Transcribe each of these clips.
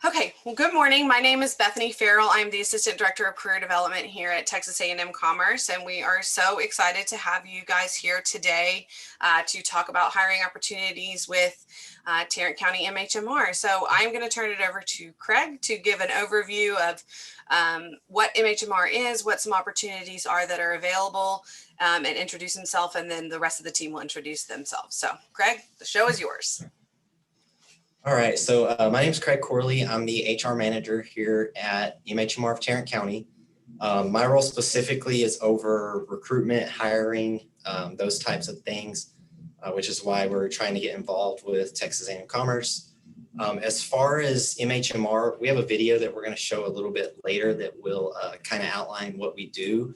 Okay, well, good morning. My name is Bethany Farrell. I'm the Assistant Director of Career Development here at Texas A&M Commerce, and we are so excited to have you guys here today to talk about hiring opportunities with Tarrant County MHMR. So I'm going to turn it over to Craig to give an overview of what MHMR is, what some opportunities are that are available, and introduce himself, and then the rest of the team will introduce themselves. So Craig, the show is yours. All right, so my name is Craig Corley. I'm the HR manager here at MHMR of Tarrant County. My role specifically is over recruitment, hiring, those types of things, which is why we're trying to get involved with Texas A&M Commerce. As far as MHMR, we have a video that we're going to show a little bit later that will kind of outline what we do.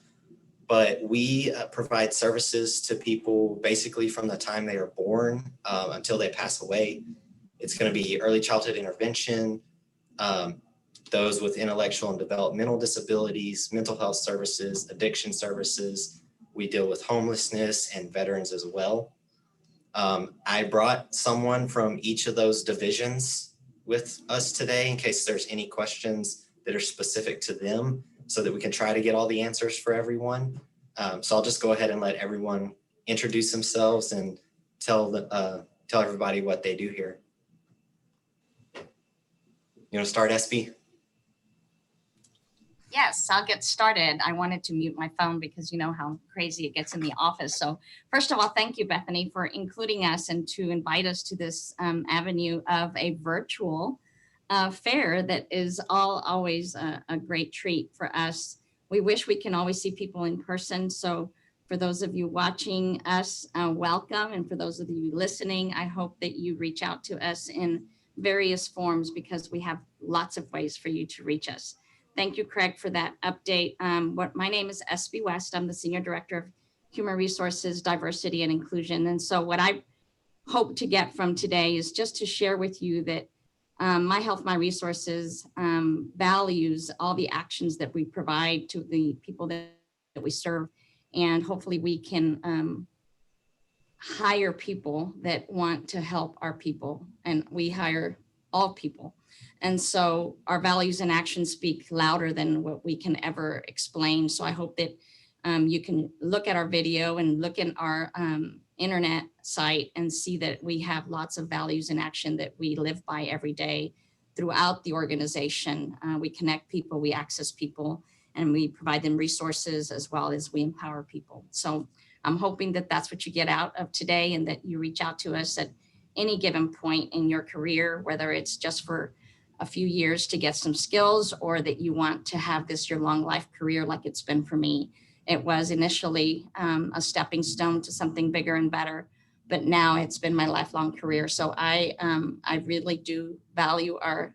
But we provide services to people basically from the time they are born until they pass away. It's going to be early childhood intervention, those with intellectual and developmental disabilities, mental health services, addiction services. We deal with homelessness and veterans as well. I brought someone from each of those divisions with us today in case there's any questions that are specific to them so that we can try to get all the answers for everyone. So I'll just go ahead and let everyone introduce themselves and tell everybody what they do here. You want to start, SB? Yes, I'll get started. I wanted to mute my phone because you know how crazy it gets in the office. So first of all, thank you, Bethany, for including us and to invite us to this avenue of a virtual fair that is always a great treat for us. We wish we can always see people in person. So for those of you watching us, welcome. And for those of you listening, I hope that you reach out to us in various forms because we have lots of ways for you to reach us. Thank you, Craig, for that update. My name is SB West. I'm the Senior Director of Human Resources, Diversity, and Inclusion. And so what I hope to get from today is just to share with you that My Health, My Resources values all the actions that we provide to the people that we serve. And hopefully we can hire people that want to help our people, and we hire all people. And so our values and actions speak louder than what we can ever explain. So I hope that you can look at our video and look in our internet site and see that we have lots of values and action that we live by every day throughout the organization. We connect people, we access people, and we provide them resources as well as we empower people. So I'm hoping that that's what you get out of today and that you reach out to us at any given point in your career, whether it's just for a few years to get some skills or that you want to have this your long life career like it's been for me. It was initially a stepping stone to something bigger and better, but now it's been my lifelong career. So I really do value our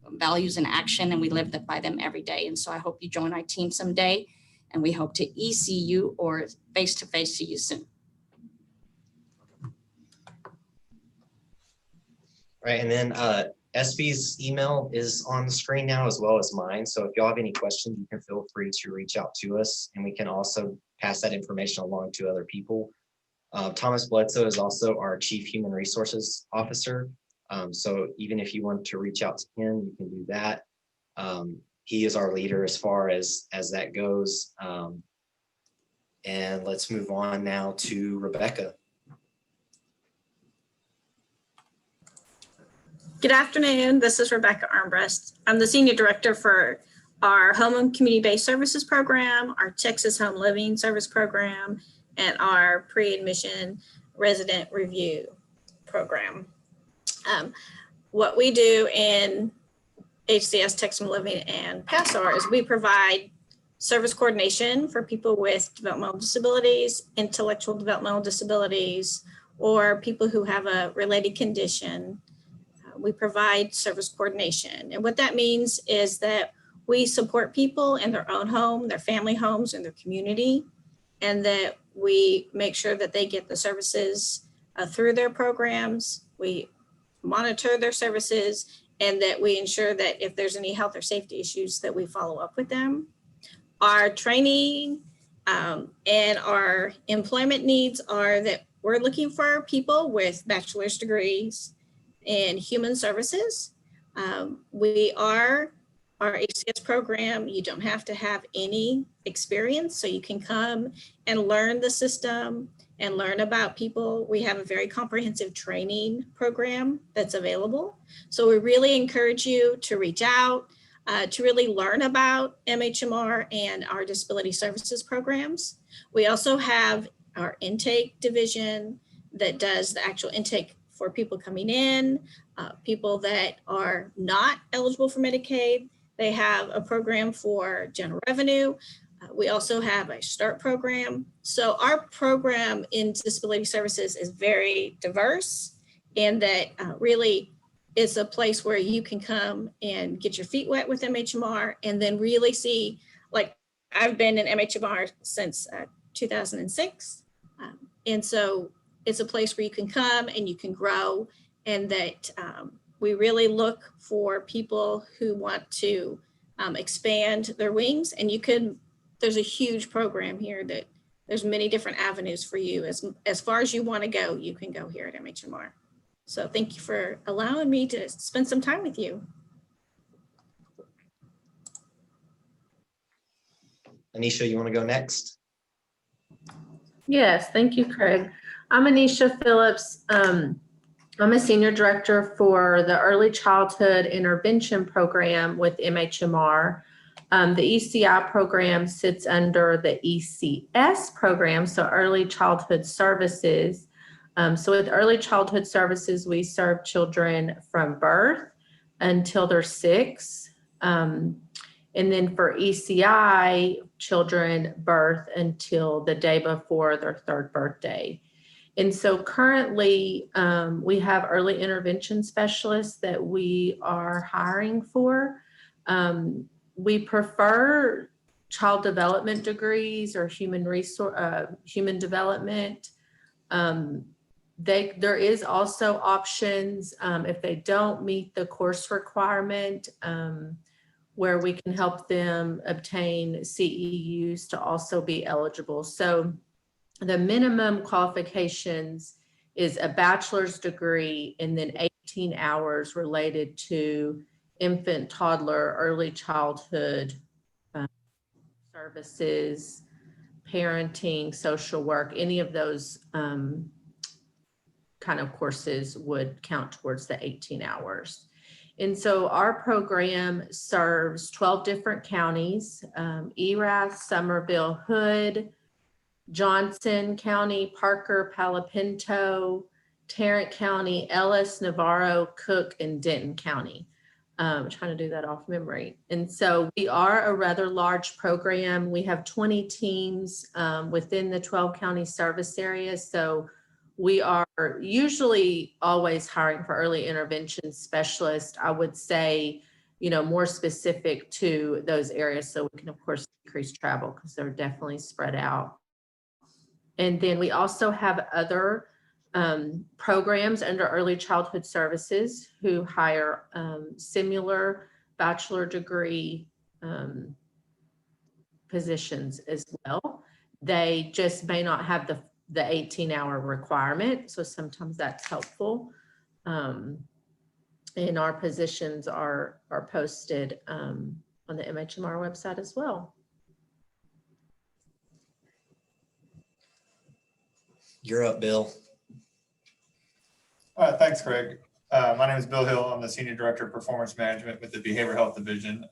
values in action, and we live by them every day. And so I hope you join our team someday. And we hope to see you or face-to-face see you soon. Right, and then SB's email is on the screen now as well as mine. So if y'all have any questions, you can feel free to reach out to us, and we can also pass that information along to other people. Thomas Bledsoe is also our Chief Human Resources Officer. So even if you want to reach out to him, you can do that. He is our leader as far as that goes. And let's move on now to Rebecca. Good afternoon. This is Rebecca Armbrust. I'm the Senior Director for our Home and Community-Based Services Program, our Texas Home Living Service Program, and our Pre-Admission Resident Review Program. What we do in HCS, Texas Home Living, and PASSAR is we provide service coordination for people with developmental disabilities, intellectual developmental disabilities, or people who have a related condition. We provide service coordination. And what that means is that we support people in their own home, their family homes, and their community, and that we make sure that they get the services through their programs. We monitor their services, and that we ensure that if there's any health or safety issues that we follow up with them. Our training and our employment needs are that we're looking for people with bachelor's degrees in human services. Our ACS program, you don't have to have any experience, so you can come and learn the system and learn about people. We have a very comprehensive training program that's available. So we really encourage you to reach out, to really learn about MHMR and our disability services programs. We also have our intake division that does the actual intake for people coming in, people that are not eligible for Medicaid. They have a program for general revenue. We also have a START program. So our program in disability services is very diverse, and that really is a place where you can come and get your feet wet with MHMR and then really see, like I've been in MHMR since 2006. And so it's a place where you can come and you can grow, and that we really look for people who want to expand their wings. And there's a huge program here that there's many different avenues for you. As far as you want to go, you can go here at MHMR. So thank you for allowing me to spend some time with you. Anisha, you want to go next? Yes, thank you, Craig. I'm Anisha Phillips. I'm a senior director for the Early Childhood Intervention Program with MHMR. The ECI program sits under the ECS program, so Early Childhood Services. So with Early Childhood Services, we serve children from birth until they're 6. And then for ECI, children birth until the day before their 3rd birthday. And so currently we have early intervention specialists that we are hiring for. We prefer child development degrees or human development. There is also options if they don't meet the course requirement, where we can help them obtain CEUs to also be eligible. So the minimum qualifications is a bachelor's degree and then 18 hours related to infant, toddler, early childhood services, parenting, social work. Any of those kind of courses would count towards the 18 hours. And so our program serves 12 different counties: Erath, Somerville, Hood, Johnson County, Parker, Palo Pinto, Tarrant County, Ellis, Navarro, Cook, and Denton County. I'm trying to do that off memory. And so we are a rather large program. We have 20 teams within the 12 county service areas. So we are usually always hiring for early intervention specialists. I would say, more specific to those areas, so we can of course decrease travel because they're definitely spread out. And then we also have other programs under early childhood services who hire similar bachelor degree positions as well. They just may not have the 18-hour requirement, so sometimes that's helpful. And our positions are posted on the MHMR website as well. You're up, Bill. Thanks, Craig. My name is Bill Hill. I'm the Senior Director of Performance Management with the Behavioral Health Division.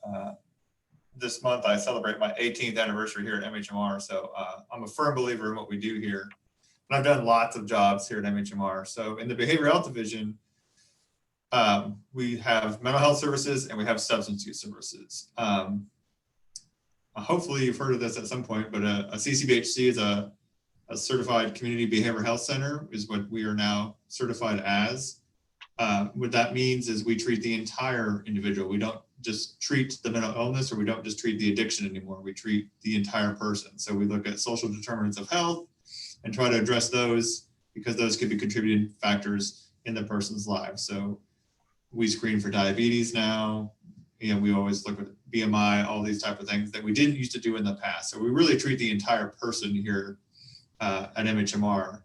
This month, I celebrate my 18th anniversary here at MHMR, so I'm a firm believer in what we do here. And I've done lots of jobs here at MHMR. So in the Behavioral Health Division, we have mental health services and we have substance use services. Hopefully you've heard of this at some point, but a CCBHC is a certified community behavioral health center is what we are now certified as. What that means is we treat the entire individual. We don't just treat the mental illness, or we don't just treat the addiction anymore. We treat the entire person. So we look at social determinants of health and try to address those, because those could be contributing factors in the person's life. So we screen for diabetes now. We always look at BMI, all these type of things that we didn't used to do in the past. So we really treat the entire person here at MHMR.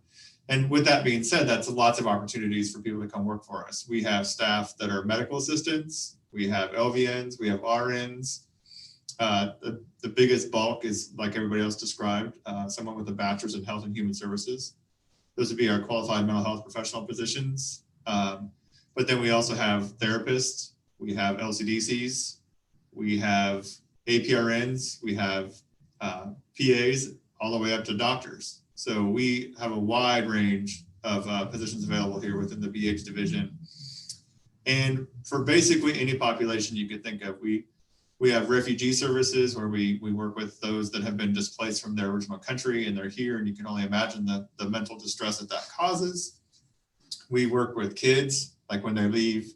And with that being said, that's lots of opportunities for people to come work for us. We have staff that are medical assistants, we have LVNs, we have RNs. The biggest bulk is, like everybody else described, someone with a bachelor's in health and human services. Those would be our qualified mental health professional positions. But then we also have therapists, we have LCDCs, we have APRNs, we have PAs, all the way up to doctors. So we have a wide range of positions available here within the BH division. And for basically any population you could think of, we have refugee services where we work with those that have been displaced from their original country and they're here, and you can only imagine the mental distress that causes. We work with kids, like when they leave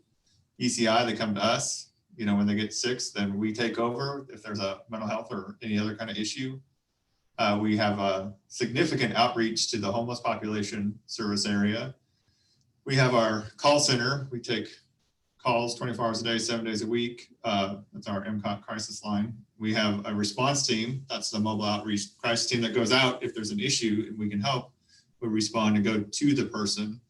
ECI, they come to us. You know, when they get sick, then we take over if there's a mental health or any other kind of issue. We have a significant outreach to the homeless population service area. We have our call center. We take calls 24 hours a day, 7 days a week. That's our MCOT crisis line. We have a response team. That's the mobile outreach crisis team that goes out if there's an issue and we can help. We respond and go to the person.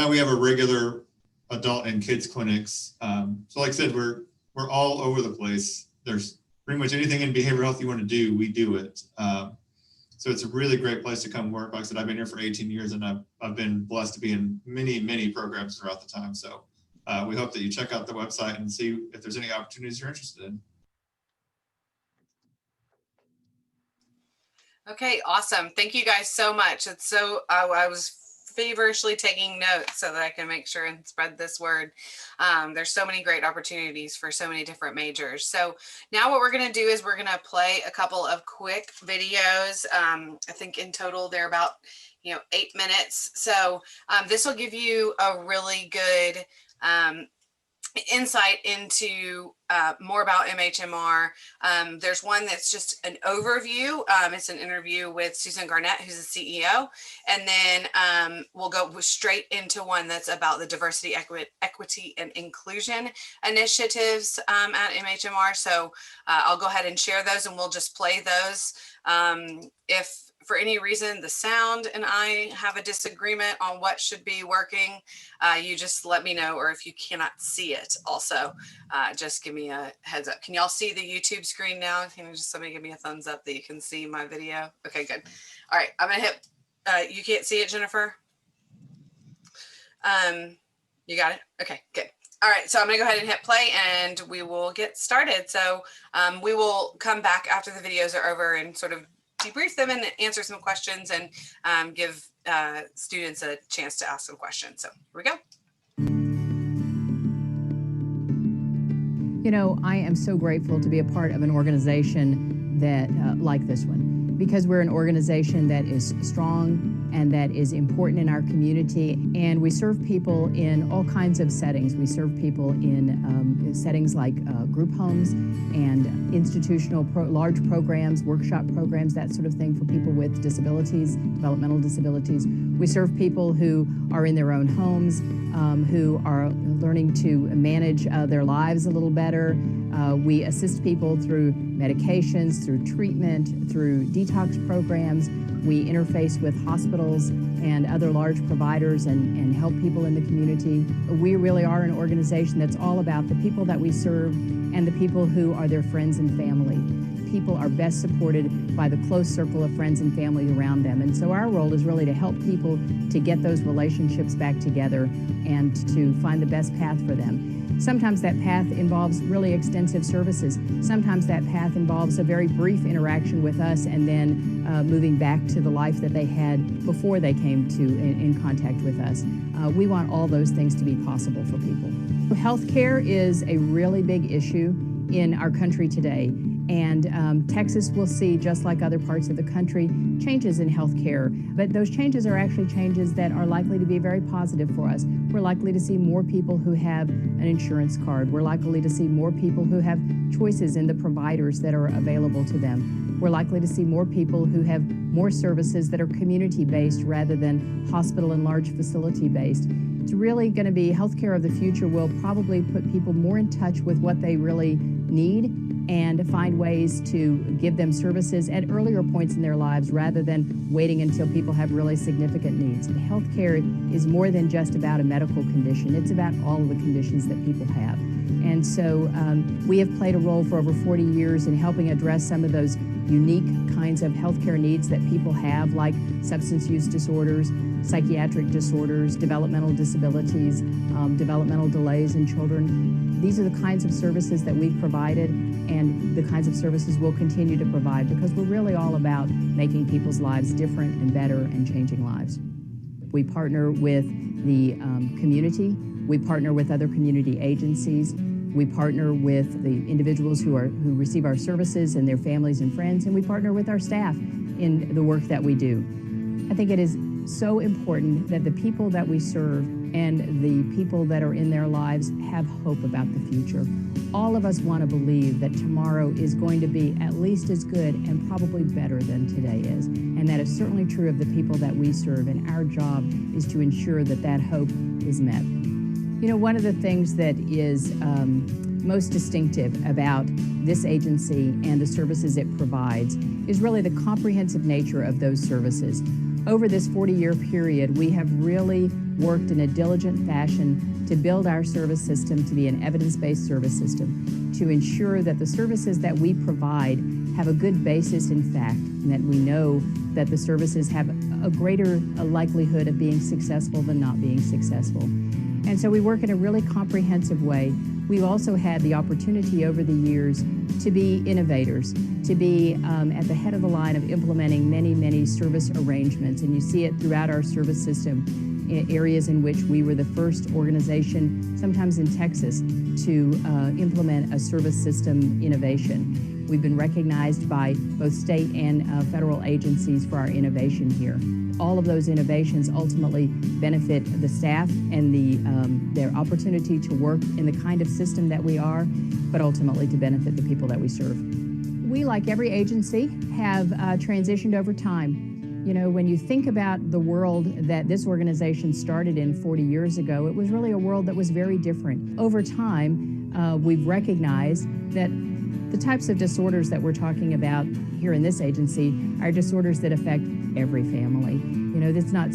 We have a regular adult and kids clinics. So like I said, we're all over the place. There's pretty much anything in behavioral health you want to do, we do it. So it's a really great place to come work. Like I said, I've been here for 18 years and I've been blessed to be in many, many programs throughout the time. So we hope that you check out the website and see if there's any opportunities you're interested in. Okay, awesome. Thank you guys so much. It's so, I was feverishly taking notes so that I can make sure and spread this word. There's so many great opportunities for so many different majors. So now what we're going to do is we're going to play a couple of quick videos. I think in total they're about 8 minutes. So this will give you a really good insight into more about MHMR. There's one that's just an overview. It's an interview with Susan Garnett, who's the CEO. And then we'll go straight into one that's about the diversity, equity, and inclusion initiatives at MHMR. So I'll go ahead and share those and we'll just play those. If for any reason the sound and I have a disagreement on what should be working, you just let me know, or if you cannot see it also, just give me a heads up. Can y'all see the YouTube screen now? Can you just somebody give me a thumbs up that you can see my video? Okay, good. All right, I'm gonna hit, you can't see it, Jennifer? You got it? Okay, good. All right, so I'm gonna go ahead and hit play and we will get started. So we will come back after the videos are over and sort of debrief them and answer some questions and give students a chance to ask some questions. So here we go. You know, I am so grateful to be a part of an organization that like this one, because we're an organization that is strong and that is important in our community, and we serve people in all kinds of settings. We serve people in settings like group homes and institutional large programs, workshop programs, that sort of thing for people with disabilities, developmental disabilities. We serve people who are in their own homes, who are learning to manage their lives a little better. We assist people through medications, through treatment, through detox programs. We interface with hospitals and other large providers and help people in the community. We really are an organization that's all about the people that we serve and the people who are their friends and family. People are best supported by the close circle of friends and family around them. And so our role is really to help people to get those relationships back together and to find the best path for them. Sometimes that path involves really extensive services. Sometimes that path involves a very brief interaction with us and then moving back to the life that they had before they came to in contact with us. We want all those things to be possible for people. Healthcare is a really big issue in our country today. And Texas will see, just like other parts of the country, changes in healthcare. But those changes are actually changes that are likely to be very positive for us. We're likely to see more people who have an insurance card. We're likely to see more people who have choices in the providers that are available to them. We're likely to see more people who have more services that are community-based rather than hospital and large facility-based. It's really going to be healthcare of the future will probably put people more in touch with what they really need and find ways to give them services at earlier points in their lives rather than waiting until people have really significant needs. And healthcare is more than just about a medical condition. It's about all of the conditions that people have. And so we have played a role for over 40 years in helping address some of those unique kinds of healthcare needs that people have, like substance use disorders, psychiatric disorders, developmental disabilities, developmental delays in children. These are the kinds of services that we've provided and the kinds of services we'll continue to provide because we're really all about making people's lives different and better and changing lives. We partner with the community. We partner with other community agencies. We partner with the individuals who receive our services and their families and friends, and we partner with our staff in the work that we do. I think it is so important that the people that we serve and the people that are in their lives have hope about the future. All of us want to believe that tomorrow is going to be at least as good and probably better than today is. And that is certainly true of the people that we serve, and our job is to ensure that that hope is met. You know, one of the things that is most distinctive about this agency and the services it provides is really the comprehensive nature of those services. Over this 40-year period, we have really worked in a diligent fashion to build our service system to be an evidence-based service system, to ensure that the services that we provide have a good basis in fact, and that we know that the services have a greater likelihood of being successful than not being successful. And so we work in a really comprehensive way. We've also had the opportunity over the years to be innovators, to be at the head of the line of implementing many, many service arrangements. And you see it throughout our service system in areas in which we were the first organization, sometimes in Texas, to implement a service system innovation. We've been recognized by both state and federal agencies for our innovation here. All of those innovations ultimately benefit the staff and their opportunity to work in the kind of system that we are, but ultimately to benefit the people that we serve. We, like every agency, have transitioned over time. You know, when you think about the world that this organization started in 40 years ago, it was really a world that was very different. Over time, we've recognized that the types of disorders that we're talking about here in this agency are disorders that affect every family. You know, it's not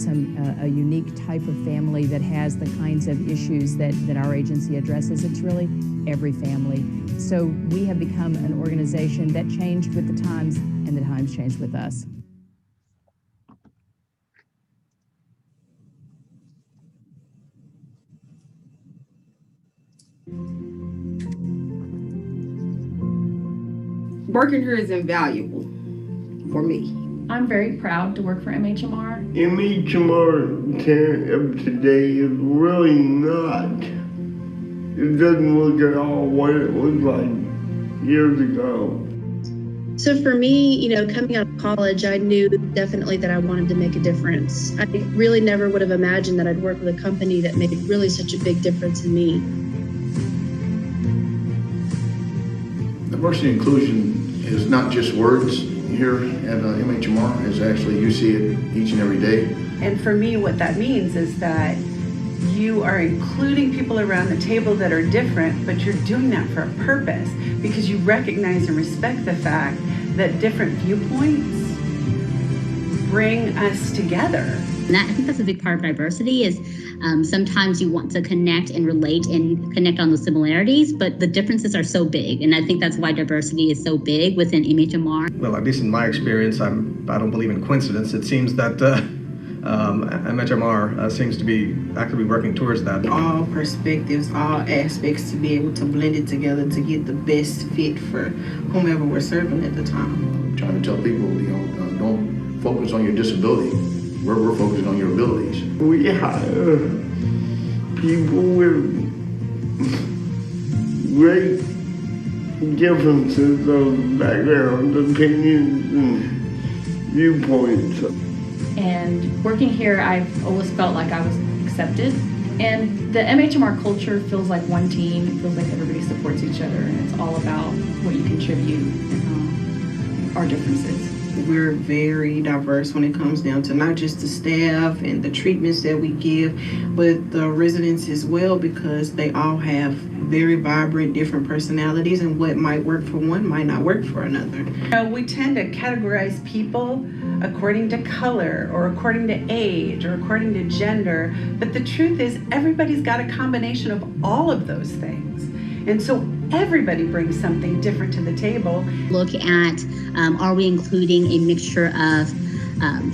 a unique type of family that has the kinds of issues that our agency addresses. It's really every family. So we have become an organization that changed with the times, and the times changed with us. Working here is invaluable for me. I'm very proud to work for MHMR. MHMR of Tarrant of today is really not. It doesn't look at all what it looked like years ago. So for me, you know, coming out of college, I knew definitely that I wanted to make a difference. I really never would have imagined that I'd work with a company that made really such a big difference in me. Diversity and inclusion is not just words here at MHMR. It's actually, you see it each and every day. And for me, what that means is that you are including people around the table that are different, but you're doing that for a purpose because you recognize and respect the fact that different viewpoints bring us together. And I think that's a big part of diversity is sometimes you want to connect and relate and connect on the similarities, but the differences are so big. And I think that's why diversity is so big within MHMR. Well, at least in my experience, I don't believe in coincidence. It seems that MHMR seems to be actively working towards that. All perspectives, all aspects to be able to blend it together to get the best fit for whomever we're serving at the time. I'm trying to tell people, you know, don't focus on your disability. We're focusing on your abilities. We hire people with great differences of backgrounds, opinions, and viewpoints. And working here, I've always felt like I was accepted. And the MHMR culture feels like one team. It feels like everybody supports each other, and it's all about what you contribute and our differences. We're very diverse when it comes down to not just the staff and the treatments that we give, but the residents as well, because they all have very vibrant, different personalities, and what might work for one might not work for another. We tend to categorize people according to color or according to age or according to gender, but the truth is everybody's got a combination of all of those things. And so everybody brings something different to the table. Look at, are we including a mixture of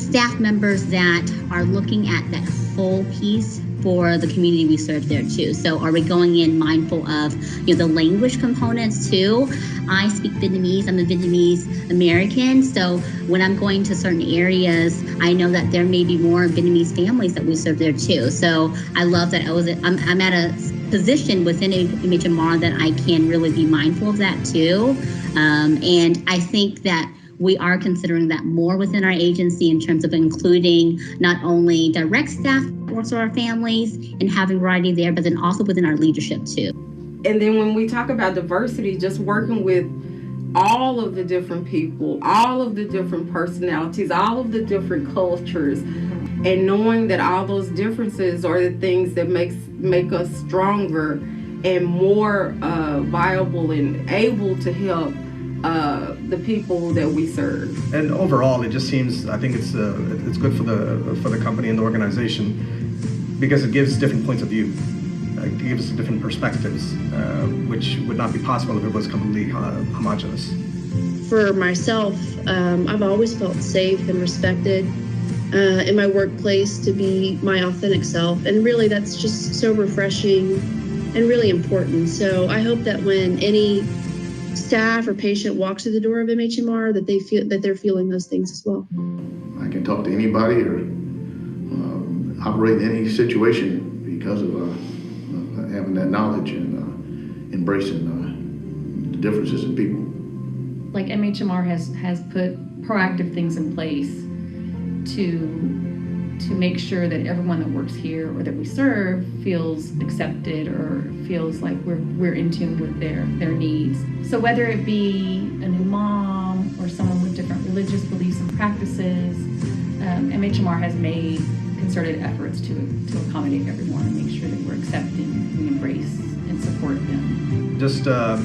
staff members that are looking at that whole piece for the community we serve there too? So are we going in mindful of the language components too? I speak Vietnamese, I'm a Vietnamese American. So when I'm going to certain areas, I know that there may be more Vietnamese families that we serve there too. So I love that I'm at a position within MHMR that I can really be mindful of that too. And I think that we are considering that more within our agency in terms of including not only direct staff that works with our families and having variety there, but then also within our leadership too. And then when we talk about diversity, just working with all of the different people, all of the different personalities, all of the different cultures, and knowing that all those differences are the things that make us stronger and more viable and able to help the people that we serve. And overall, it just seems, I think it's good for the company and the organization because it gives different points of view. It gives different perspectives, which would not be possible if it was completely homogenous. For myself, I've always felt safe and respected in my workplace to be my authentic self. And really, that's just so refreshing and really important. So I hope that when any staff or patient walks through the door of MHMR, that they feel that they're feeling those things as well. I can talk to anybody or operate in any situation because of having that knowledge and embracing the differences in people. Like MHMR has put proactive things in place to make sure that everyone that works here or that we serve feels accepted or feels like we're in tune with their needs. So whether it be a new mom or someone with different religious beliefs and practices, MHMR has made concerted efforts to accommodate everyone and make sure that we're accepting, we embrace and support them. Just try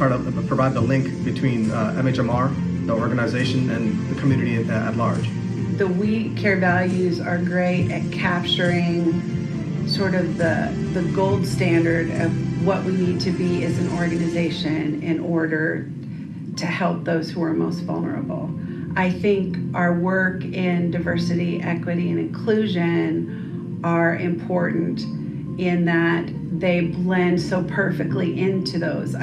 to provide the link between MHMR, the organization, and the community at large. The We Care values are great at capturing sort of the gold standard of what we need to be as an organization in order to help those who are most vulnerable. I think our work in diversity, equity, and inclusion are important in that they blend so perfectly into those.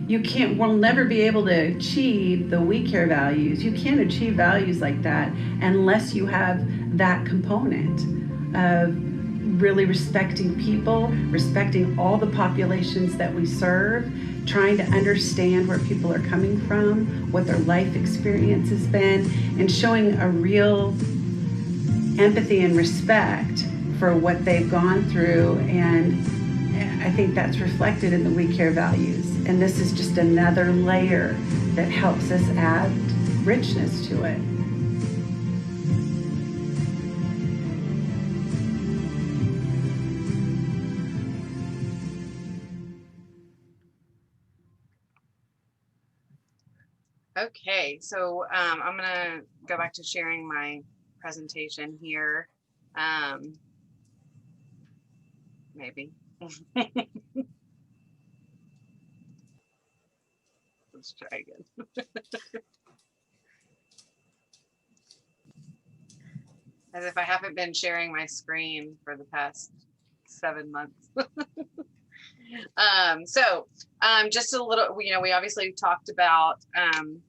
We'll never be able to achieve the We Care values. You can't achieve values like that unless you have that component of really respecting people, respecting all the populations that we serve, trying to understand where people are coming from, what their life experience has been, and showing a real empathy and respect for what they've gone through. And I think that's reflected in the We Care values. And this is just another layer that helps us add richness to it. Okay, so I'm gonna go back to sharing my presentation here. Maybe. Let's try again. As if I haven't been sharing my screen for the past 7 months. Just a little, we obviously talked about, I'm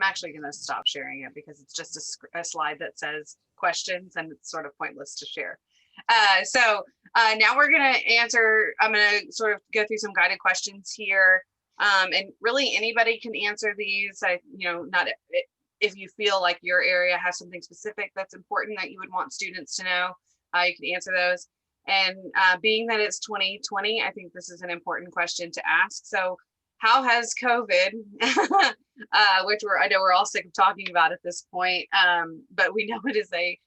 actually going to stop sharing it because it's just a slide that says questions and it's sort of pointless to share. Now we're going to answer, I'm going to sort of go through some guided questions here. And really anybody can answer these. Not if you feel like your area has something specific that's important that you would want students to know, you can answer those. And being that it's 2020, I think this is an important question to ask. So how has COVID, which I know we're all sick of talking about at this point, but we know it is a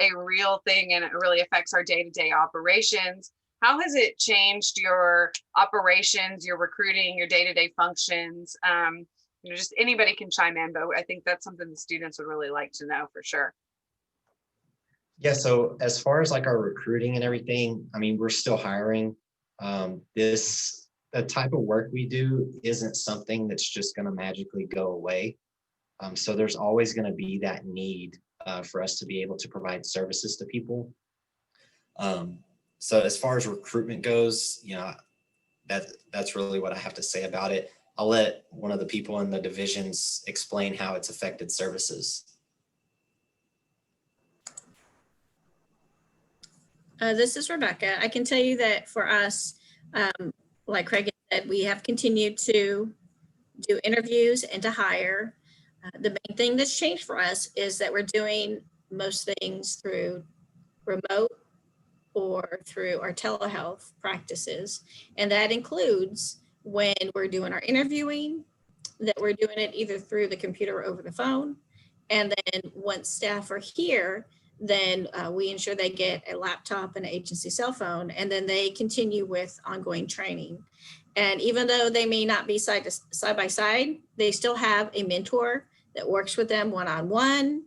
a real thing and it really affects our day-to-day operations. How has it changed your operations, your recruiting, your day-to-day functions? Just anybody can chime in, but I think that's something the students would really like to know for sure. Yeah, so as far as like our recruiting and everything, I mean, we're still hiring. The type of work we do isn't something that's just going to magically go away. So there's always going to be that need for us to be able to provide services to people. So as far as recruitment goes, that's really what I have to say about it. I'll let one of the people in the divisions explain how it's affected services. This is Rebecca. I can tell you that for us, like Craig said, we have continued to do interviews and to hire. The main thing that's changed for us is that we're doing most things through remote or through our telehealth practices. And that includes when we're doing our interviewing, that we're doing it either through the computer or over the phone. And then once staff are here, then we ensure they get a laptop and an agency cell phone, and then they continue with ongoing training. And even though they may not be side by side, they still have a mentor that works with them one-on-one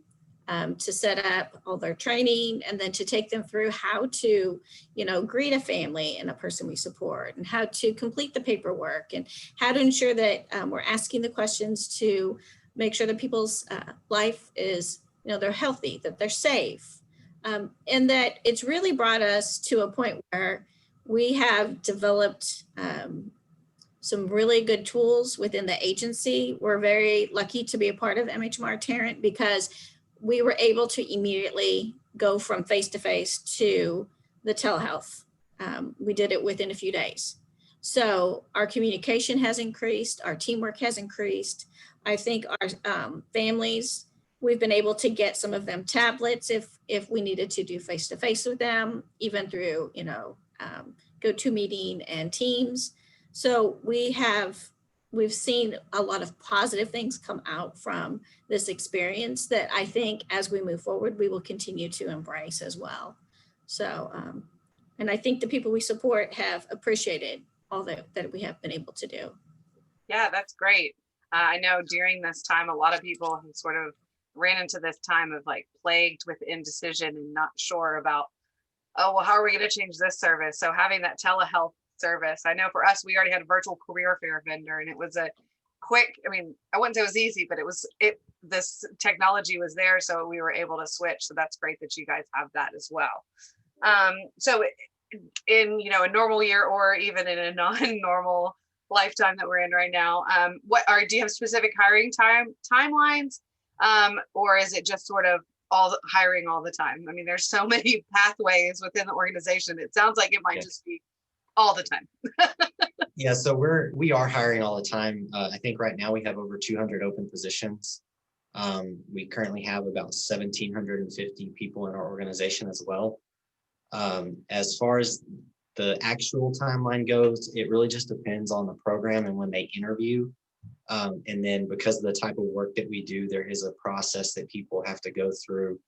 to set up all their training, and then to take them through how to, greet a family and a person we support, and how to complete the paperwork, and how to ensure that we're asking the questions to make sure that people's life is, they're healthy, that they're safe. And that it's really brought us to a point where we have developed some really good tools within the agency. We're very lucky to be a part of MHMR Tarrant because we were able to immediately go from face-to-face to the telehealth. We did it within a few days. So our communication has increased, our teamwork has increased. I think our families, we've been able to get some of them tablets if we needed to do face-to-face with them, even through, GoToMeeting and Teams. So we've seen a lot of positive things come out from this experience that I think as we move forward, we will continue to embrace as well. So, and I think the people we support have appreciated all that we have been able to do. Yeah, that's great. I know during this time, a lot of people have sort of ran into this time of like plagued with indecision and not sure about, oh, well, how are we going to change this service? So having that telehealth service, I know for us, we already had a virtual career fair vendor, and it was a quick, I wouldn't say it was easy, but this technology was there, so we were able to switch. So that's great that you guys have that as well. So in, a normal year, or even in a non-normal lifetime that we're in right now, do you have specific hiring timelines? Or is it just sort of hiring all the time? There's so many pathways within the organization. It sounds like it might just be all the time. Yeah, so we are hiring all the time. I think right now we have over 200 open positions. We currently have about 1,750 people in our organization as well. As far as the actual timeline goes, it really just depends on the program and when they interview. And then because of the type of work that we do, there is a process that people have to go through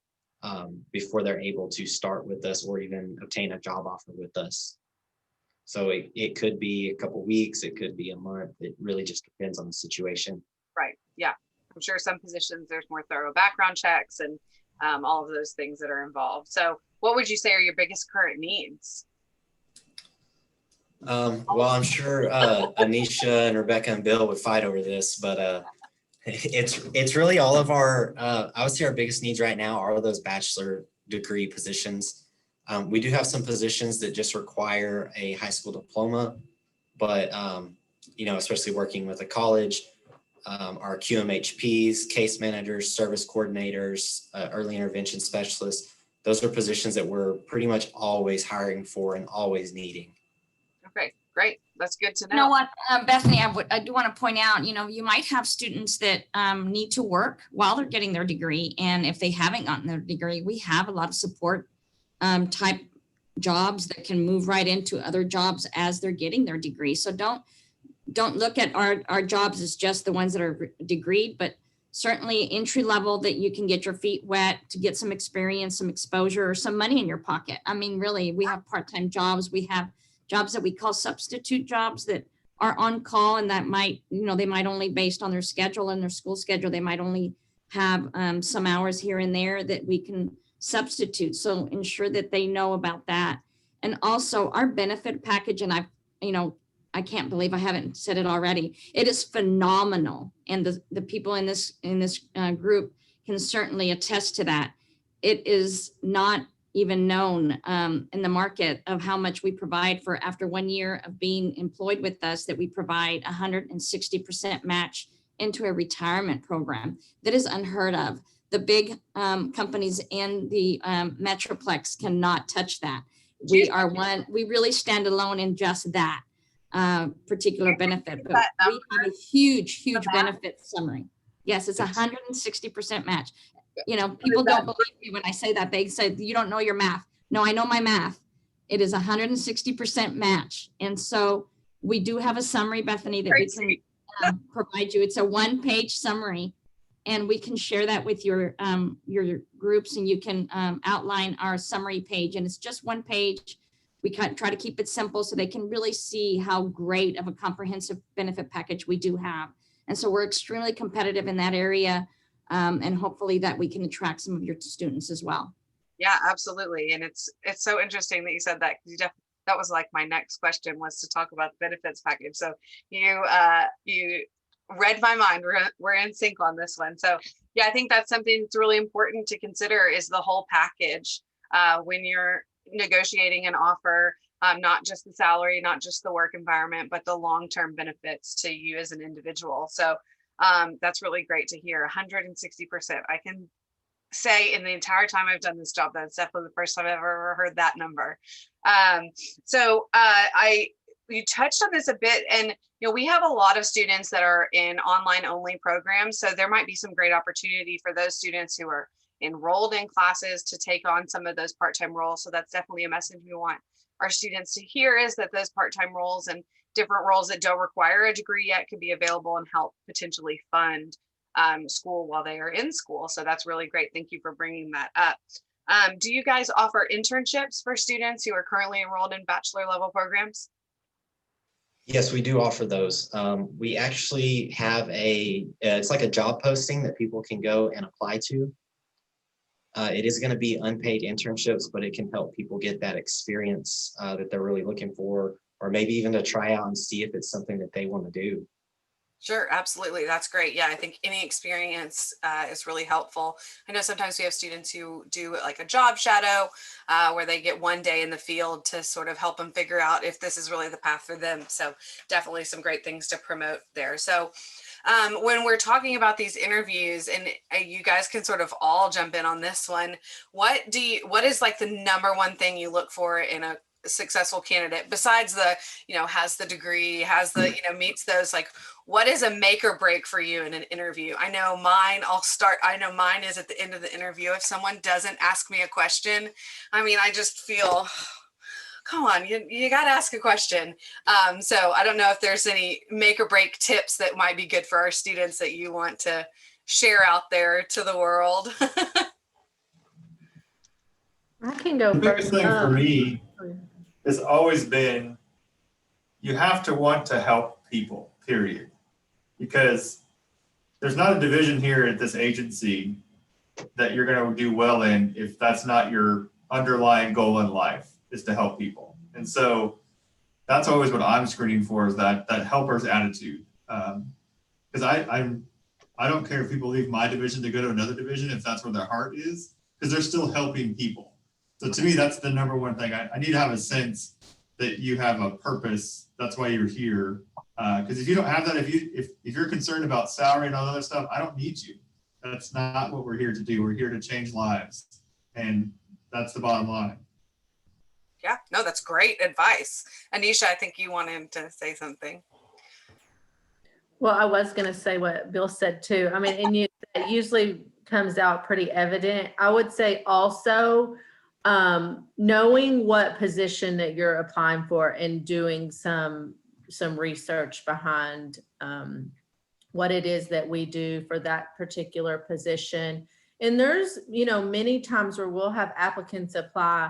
before they're able to start with us or even obtain a job offer with us. So it could be a couple weeks, it could be a month. It really just depends on the situation. Right. Yeah. I'm sure some positions there's more thorough background checks and all of those things that are involved. So what would you say are your biggest current needs? Well, I'm sure Anisha and Rebecca and Bill would fight over this, but it's really all of our, I would say our biggest needs right now are those bachelor degree positions. We do have some positions that just require a high school diploma, but, especially working with a college, our QMHPs, case managers, service coordinators, early intervention specialists, those are positions that we're pretty much always hiring for and always needing. Okay, great. That's good to know. You know what, Bethany, I do want to point out, you might have students that need to work while they're getting their degree. And if they haven't gotten their degree, we have a lot of support type jobs that can move right into other jobs as they're getting their degree. So don't look at our jobs as just the ones that are degreed, but certainly entry level that you can get your feet wet to get some experience, some exposure, or some money in your pocket. I mean, really, we have part-time jobs. We have jobs that we call substitute jobs that are on call, and that might, they might only, based on their schedule and their school schedule, they might only have some hours here and there that we can substitute. So ensure that they know about that. And also our benefit package, and I can't believe I haven't said it already. It is phenomenal. And the people in this group can certainly attest to that. It is not even known in the market of how much we provide for after 1 year of being employed with us, that we provide 160% match into a retirement program. That is unheard of. The big companies in the Metroplex cannot touch that. We really stand alone in just that particular benefit, but we have a huge benefit summary. Yes, it's 160% match. People don't believe me when I say that. They say, you don't know your math. No, I know my math. It is 160% match. And so we do have a summary, Bethany, that we can provide you. It's a 1-page summary, and we can share that with your groups, and you can outline our summary page. And it's just 1 page. We try to keep it simple so they can really see how great of a comprehensive benefit package we do have. And so we're extremely competitive in that area, and hopefully that we can attract some of your students as well. Yeah, absolutely. And it's so interesting that you said that, because that was like my next question, was to talk about the benefits package. So you read my mind. We're in sync on this one. So yeah, I think that's something that's really important to consider, is the whole package when you're negotiating an offer, not just the salary, not just the work environment, but the long-term benefits to you as an individual. So that's really great to hear. 160%. I can say in the entire time I've done this job, that's definitely the first time I've ever heard that number. You touched on this a bit, and we have a lot of students that are in online only programs. So there might be some great opportunity for those students who are enrolled in classes to take on some of those part-time roles. So that's definitely a message we want our students to hear, is that those part-time roles and different roles that don't require a degree yet could be available and help potentially fund school while they are in school. So that's really great. Thank you for bringing that up. Do you guys offer internships for students who are currently enrolled in bachelor level programs? Yes, we do offer those. We actually have it's like a job posting that people can go and apply to. It is going to be unpaid internships, but it can help people get that experience that they're really looking for, or maybe even to try out and see if it's something that they want to do. Sure, absolutely. That's great. Yeah, I think any experience is really helpful. I know sometimes we have students who do like a job shadow where they get 1 day in the field to sort of help them figure out if this is really the path for them. So definitely some great things to promote there. So when we're talking about these interviews, and you guys can sort of all jump in on this one, what is like the number one thing you look for in a successful candidate, besides the, has the degree, has the, meets those, like, what is a make or break for you in an interview? I know mine is at the end of the interview. If someone doesn't ask me a question, I just feel, come on, you got to ask a question. So I don't know if there's any make or break tips that might be good for our students that you want to share out there to the world. I can go first. The biggest thing for me has always been, you have to want to help people, period. Because there's not a division here at this agency that you're going to do well in if that's not your underlying goal in life, is to help people. And so that's always what I'm screening for, is that helper's attitude. Because I don't care if people leave my division to go to another division, if that's where their heart is, because they're still helping people. So to me, that's the number one thing. I need to have a sense that you have a purpose. That's why you're here. Because if you don't have that, if you're concerned about salary and all that other stuff, I don't need you. That's not what we're here to do. We're here to change lives. And that's the bottom line. Yeah, no, that's great advice. Anisha, I think you wanted to say something. Well, I was going to say what Bill said too. And it usually comes out pretty evident. I would say also, knowing what position that you're applying for and doing some research behind what it is that we do for that particular position. And there's, many times where we'll have applicants apply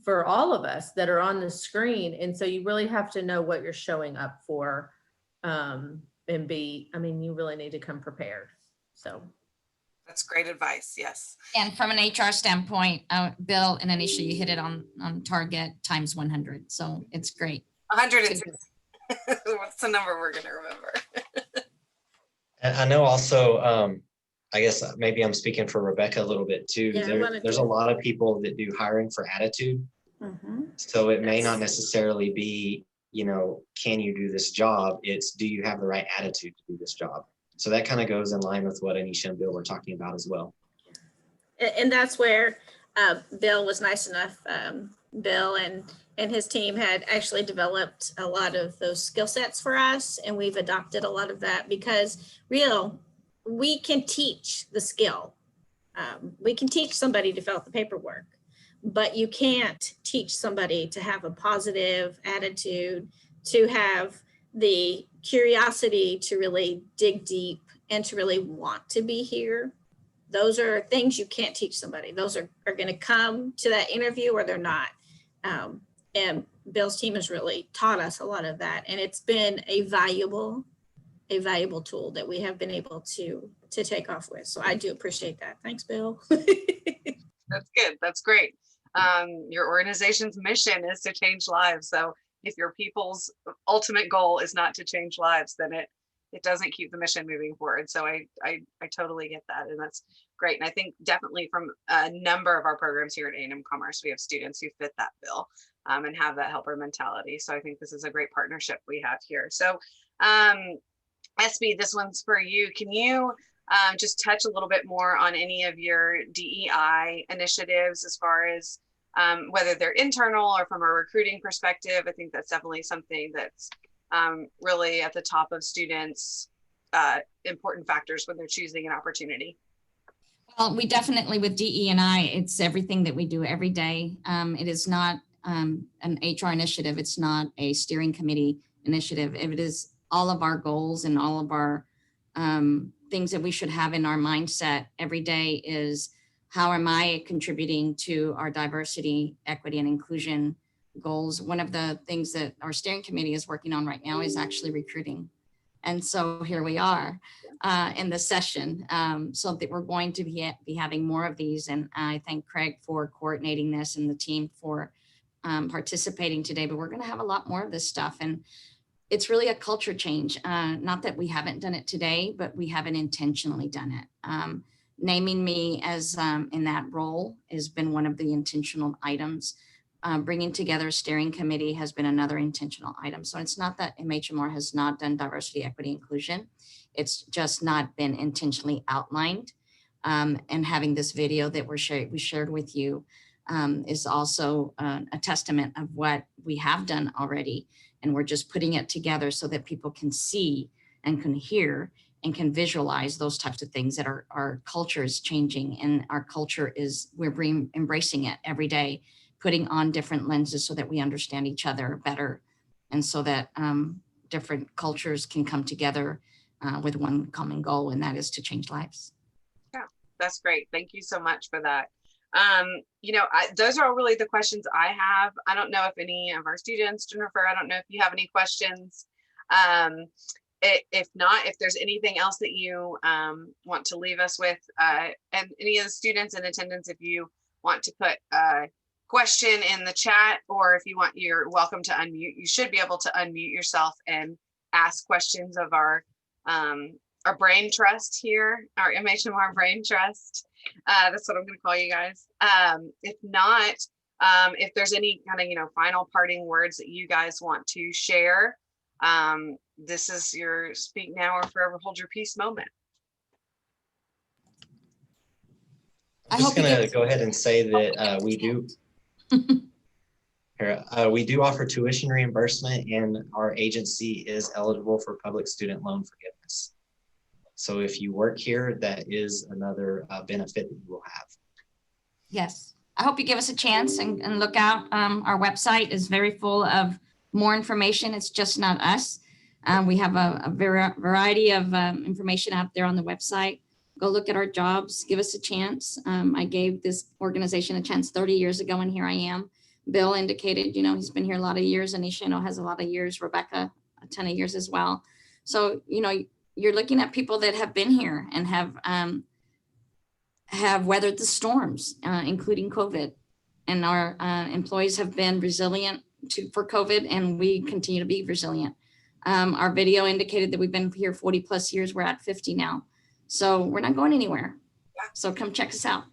for all of us that are on the screen. And so you really have to know what you're showing up for, and you really need to come prepared. So That's great advice. Yes. And from an HR standpoint, Bill and Anisha, you hit it on target times 100. So it's great. 106. What's the number we're going to remember? And I know also, I guess maybe I'm speaking for Rebecca a little bit too. Yeah, There's a lot of people that do hiring for attitude. So it may not necessarily be, can you do this job? It's, do you have the right attitude to do this job? So that kind of goes in line with what Anisha and Bill were talking about as well. And that's where Bill was nice enough. Bill and his team had actually developed a lot of those skill sets for us, and we've adopted a lot of that because we can teach the skill. We can teach somebody to fill out the paperwork, but you can't teach somebody to have a positive attitude, to have the curiosity to really dig deep and to really want to be here. Those are things you can't teach somebody. Those are going to come to that interview or they're not. And Bill's team has really taught us a lot of that. And it's been a valuable tool that we have been able to take off with. So I do appreciate that. Thanks, Bill. That's good. That's great. Your organization's mission is to change lives. So if your people's ultimate goal is not to change lives, then it doesn't keep the mission moving forward. So I totally get that. And that's great. And I think definitely from a number of our programs here at A&M Commerce, we have students who fit that bill and have that helper mentality. So I think this is a great partnership we have here. So SB, this one's for you. Can you just touch a little bit more on any of your DEI initiatives as far as whether they're internal or from a recruiting perspective? I think that's definitely something that's really at the top of students' important factors when they're choosing an opportunity. Well, we definitely, with DE&I, it's everything that we do every day. It is not an HR initiative. It's not a steering committee initiative. It is all of our goals and all of our things that we should have in our mindset every day is, how am I contributing to our diversity, equity, and inclusion goals? One of the things that our steering committee is working on right now is actually recruiting. And so here we are in the session. So that we're going to be having more of these. And I thank Craig for coordinating this and the team for participating today, but we're going to have a lot more of this stuff. And it's really a culture change. Not that we haven't done it today, but we haven't intentionally done it. Naming me as in that role has been one of the intentional items. Bringing together a steering committee has been another intentional item. So it's not that MHMR has not done diversity, equity, inclusion. It's just not been intentionally outlined. And having this video that we shared with you is also a testament of what we have done already. And we're just putting it together so that people can see and can hear and can visualize those types of things that our culture is changing. And our culture is, we're embracing it every day, putting on different lenses so that we understand each other better. And so that different cultures can come together with one common goal, and that is to change lives. Yeah, that's great. Thank you so much for that. Those are all really the questions I have. I don't know if any of our students, Jennifer, I don't know if you have any questions. If not, if there's anything else that you want to leave us with, and any of the students in attendance, if you want to put a question in the chat, or if you want, you're welcome to unmute. You should be able to unmute yourself and ask questions of our brain trust here, our MHMR brain trust. That's what I'm going to call you guys. If not, if there's any kind of, final parting words that you guys want to share, this is your speak now or forever hold your peace moment. I'm just going to go ahead and say that we do offer tuition reimbursement, and our agency is eligible for public student loan forgiveness. So if you work here, that is another benefit that you will have. Yes, I hope you give us a chance and look out. Our website is very full of more information. It's just not us. We have a variety of information out there on the website. Go look at our jobs, give us a chance. I gave this organization a chance 30 years ago, and here I am. Bill indicated, he's been here a lot of years. Anisha, has a lot of years. Rebecca, a ton of years as well. So, you're looking at people that have been here and have weathered the storms, including COVID. And our employees have been resilient for COVID, and we continue to be resilient. Our video indicated that we've been here 40 plus years. We're at 50 now. So we're not going anywhere. Yeah. So come check us out.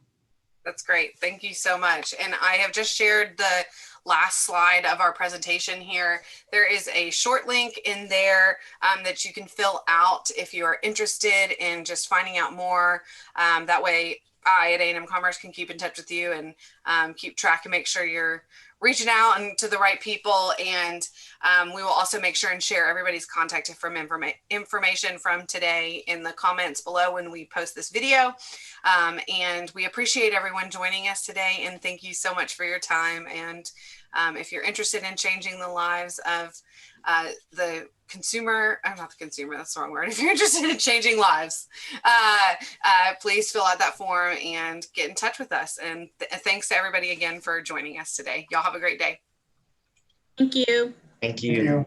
That's great. Thank you so much. And I have just shared the last slide of our presentation here. There is a short link in there that you can fill out if you are interested in just finding out more. That way I at A&M Commerce can keep in touch with you and keep track and make sure you're reaching out and to the right people. And we will also make sure and share everybody's contact information from today in the comments below when we post this video. And we appreciate everyone joining us today. And thank you so much for your time. And if you're interested in changing the lives of the consumer, not the consumer, that's the wrong word. If you're interested in changing lives, please fill out that form and get in touch with us. And thanks to everybody again for joining us today. Y'all have a great day. Thank you. Thank you.